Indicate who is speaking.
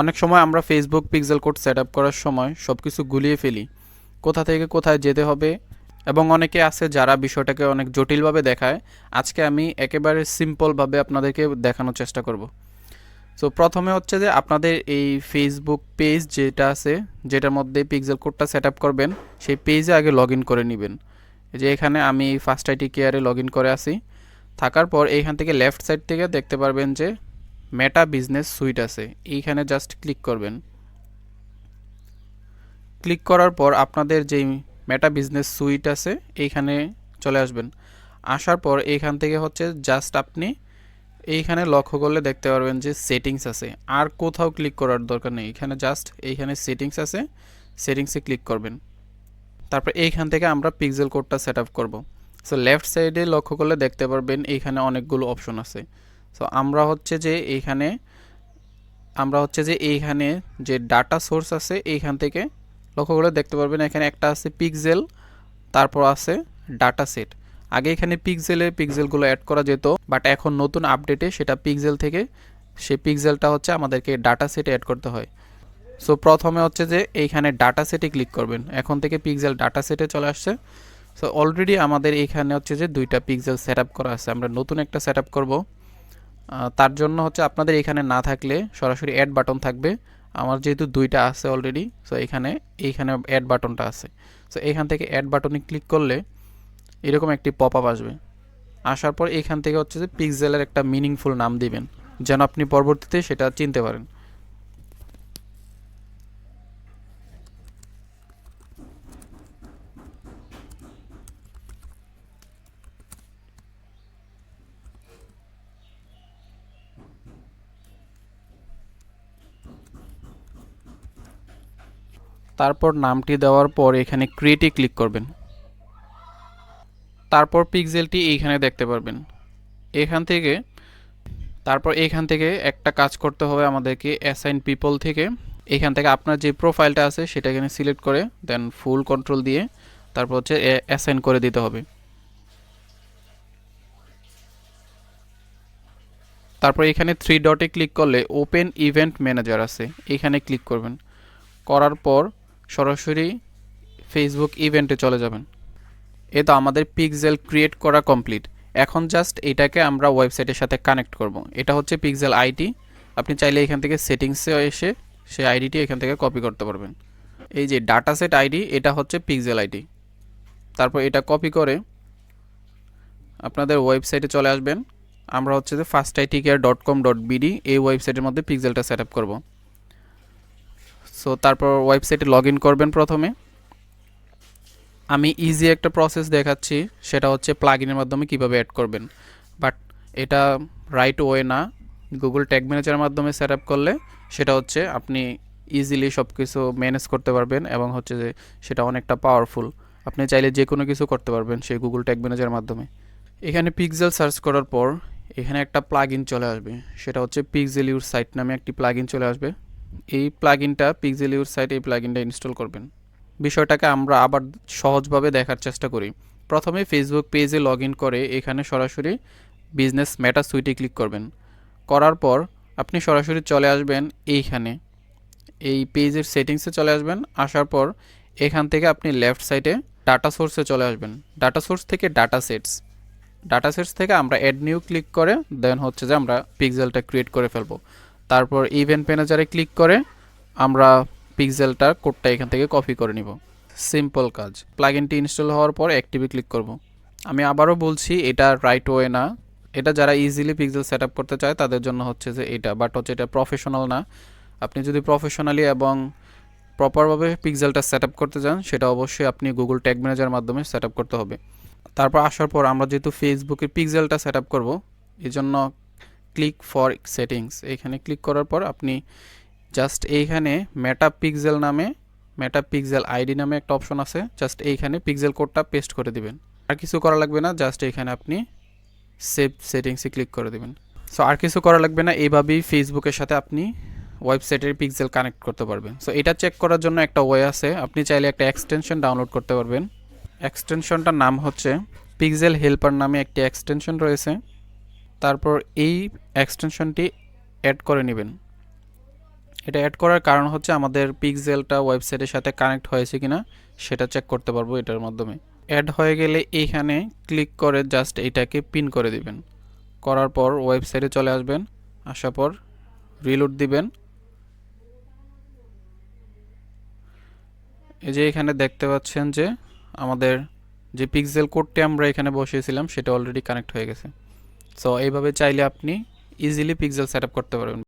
Speaker 1: অনেক সময় আমরা Facebook pixel code set up করার সময় সব কিছু গুলিয়ে ফেলি, কোথা থেকে কোথায় যেতে হবে, এবং অনেকে আছে যারা বিষয়টাকে অনেক জটিলভাবে দেখায়। আজকে আমি একেবারে সিম্পলভাবে আপনাদেরকে দেখানোর চেষ্টা করব। সো প্রথমে হচ্ছে যে আপনাদের এই ফেসবুক পেজ যেটা আছে, যেটার মধ্যে পিক্সেল কোডটা সেট আপ করবেন, সেই পেজে আগে লগ ইন করে নেবেন। যে এখানে আমি ফার্স্ট আইটি কেয়ারে লগ ইন করে আসি। থাকার পর এইখান থেকে লেফট সাইড থেকে দেখতে পারবেন যে মেটা বিজনেস সুইট আছে, এইখানে জাস্ট ক্লিক করবেন। ক্লিক করার পর আপনাদের যেই মেটা বিজনেস সুইট আছে এইখানে চলে আসবেন। আসার পর এইখান থেকে হচ্ছে জাস্ট আপনি এইখানে লক্ষ্য করলে দেখতে পারবেন যে সেটিংস আছে, আর কোথাও ক্লিক করার দরকার নেই। এখানে জাস্ট এইখানে সেটিংস আছে, সেটিংসে ক্লিক করবেন। তারপর এইখান থেকে আমরা পিক্সেল কোডটা সেট আপ করবো। সো লেফট সাইডে লক্ষ্য করলে দেখতে পারবেন এইখানে অনেকগুলো অপশন আছে। সো আমরা হচ্ছে যে এইখানে যে ডাটা সোর্স আছে এইখান থেকে লক্ষ্য করলে দেখতে পারবেন এখানে একটা আছে পিক্সেল, তারপর আছে ডাটা সেট। আগে এখানে পিক্সেলগুলো অ্যাড করা যেত, বাট এখন নতুন আপডেটে সেটা পিক্সেল থেকে সেই পিক্সেলটা হচ্ছে আমাদেরকে ডাটা সেটে অ্যাড করতে হয়। সো প্রথমে হচ্ছে যে এইখানে ডাটা সেটে ক্লিক করবেন। এখন থেকে পিক্সেল ডাটা সেটে চলে আসছে। সো অলরেডি আমাদের এইখানে হচ্ছে যে দুইটা পিক্সেল সেট আপ করা আছে, আমরা নতুন একটা সেট আপ করবো। তার জন্য হচ্ছে আপনাদের এখানে না থাকলে সরাসরি অ্যাড বাটন থাকবে। আমার যেহেতু দুইটা আছে অলরেডি, সো এইখানে অ্যাড বাটনটা আছে। সো এখান থেকে অ্যাড বাটনে ক্লিক করলে এরকম একটি পপ আপ আসবে। আসার পর এখান থেকে হচ্ছে যে পিক্সেলের একটা মিনিংফুল নাম দিবেন, যেন আপনি পরবর্তীতে সেটা চিনতে পারেন। তারপর নামটি দেওয়ার পর এখানে ক্রিয়েটে ক্লিক করবেন। তারপর পিক্সেলটি এইখানে দেখতে পারবেন। এখান থেকে একটা কাজ করতে হবে আমাদেরকে, অ্যাসাইন পিপল থেকে এখান থেকে আপনার যে প্রোফাইলটা আছে সেটা এখানে সিলেক্ট করে দেন ফুল কন্ট্রোল দিয়ে তারপর হচ্ছে অ্যাসাইন করে দিতে হবে। তারপর এখানে থ্রি ডটে ক্লিক করলে ওপেন ইভেন্ট ম্যানেজার আছে, এখানে ক্লিক করবেন। করার পর সরাসরি ফেসবুক ইভেন্টে চলে যাবেন। এ তো আমাদের পিক্সেল ক্রিয়েট করা কমপ্লিট। এখন জাস্ট এটাকে আমরা ওয়েবসাইটের সাথে কানেক্ট করব। এটা হচ্ছে পিক্সেল আইডি। আপনি চাইলে এখান থেকে সেটিংসে এসে সেই আইডিটি এখান থেকে কপি করতে পারবেন। এই যে ডাটা সেট আইডি, এটা হচ্ছে পিক্সেল আইডি। তারপর এটা কপি করে আপনাদের ওয়েবসাইটে চলে আসবেন। আমরা হচ্ছে যে firstitcare.com.bd এই ওয়েবসাইটের মধ্যে পিক্সেলটা সেট আপ করবো। সো তারপর ওয়েবসাইটে লগ ইন করবেন। প্রথমে আমি ইজি একটা প্রসেস দেখাচ্ছি, সেটা হচ্ছে প্লাগইনের মাধ্যমে কিভাবে অ্যাড করবেন, বাট এটা রাইট ওয়ে না। গুগল ট্যাগ ম্যানেজারের মাধ্যমে সেট আপ করলে সেটা হচ্ছে আপনি ইজিলি সব কিছু ম্যানেজ করতে পারবেন, এবং হচ্ছে যে সেটা অনেকটা পাওয়ারফুল। আপনি চাইলে যে কোনো কিছু করতে পারবেন সেই গুগল ট্যাগ ম্যানেজারের মাধ্যমে। এখানে পিক্সেল সার্চ করার পর এখানে একটা প্লাগইন চলে আসবে, সেটা হচ্ছে পিক্সেল ইউর সাইট নামে একটি প্লাগইন চলে আসবে। এই প্লাগইনটা পিক্সেল ইউর সাইট, এই প্লাগইনটা ইনস্টল করবেন। বিষয়টাকে আমরা আবার সহজভাবে দেখার চেষ্টা করি। প্রথমে ফেসবুক পেজে লগ ইন করে এখানে সরাসরি বিজনেস মেটা সুইটে ক্লিক করবেন। করার পর আপনি সরাসরি চলে আসবেন এইখানে, এই পেজের সেটিংসে চলে আসবেন। আসার পর এখান থেকে আপনি লেফট সাইডে ডাটা সোর্সে চলে আসবেন। ডাটা সোর্স থেকে ডাটা সেটস থেকে আমরা অ্যাড নিউ ক্লিক করে দেন হচ্ছে যে আমরা পিক্সেলটা ক্রিয়েট করে ফেলবো। তারপর ইভেন্ট ম্যানেজারে ক্লিক করে আমরা পিক্সেলটার কোডটা এখান থেকে কপি করে নিব। সিম্পল কাজ। প্লাগইনটি ইনস্টল হওয়ার পর অ্যাক্টিভে ক্লিক করব। আমি আবারও বলছি, এটা রাইট ওয়ে না। এটা যারা ইজিলি পিক্সেল সেট আপ করতে চায় তাদের জন্য হচ্ছে যে এটা, বাট হচ্ছে এটা প্রফেশনাল না। আপনি যদি প্রফেশনালি এবং প্রপারভাবে পিক্সেলটা সেট আপ করতে চান সেটা অবশ্যই আপনি গুগল ট্যাগ ম্যানেজারের মাধ্যমে সেট আপ করতে হবে। তারপর আসার পর আমরা যেহেতু ফেসবুকের পিক্সেলটা সেট আপ করবো, এই জন্য ক্লিক ফর সেটিংস, এখানে ক্লিক করার পর আপনি জাস্ট এইখানে মেটা পিক্সেল আইডি নামে একটা অপশন আছে, জাস্ট এইখানে পিক্সেল কোডটা পেস্ট করে দিবেন। আর কিছু করা লাগবে না, জাস্ট এইখানে আপনি সেভ সেটিংসে ক্লিক করে দিবেন। সো আর কিছু করা লাগবে না, এইভাবেই ফেসবুকের সাথে আপনি ওয়েবসাইটের পিক্সেল কানেক্ট করতে পারবেন। সো এটা চেক করার জন্য একটা ওয়ে আছে, আপনি চাইলে একটা এক্সটেনশন ডাউনলোড করতে পারবেন। এক্সটেনশনটার নাম হচ্ছে পিক্সেল হেল্পার নামে একটি এক্সটেনশন রয়েছে। তারপর এই এক্সটেনশনটি অ্যাড করে নেবেন। এটা অ্যাড করার কারণ হচ্ছে আমাদের পিক্সেলটা ওয়েবসাইটের সাথে কানেক্ট হয়েছে কিনা সেটা চেক করতে পারবো এটার মাধ্যমে। অ্যাড হয়ে গেলে এইখানে ক্লিক করে জাস্ট এটাকে পিন করে দিবেন। করার পর ওয়েবসাইটে চলে আসবেন, আসার পর রিলোড দিবেন। এই যে এখানে দেখতে পাচ্ছেন যে আমাদের যে পিক্সেল কোডটি আমরা এখানে বসিয়েছিলাম সেটা অলরেডি কানেক্ট হয়ে গেছে। সো এইভাবে চাইলে আপনি ইজিলি পিক্সেল সেট আপ করতে পারবেন।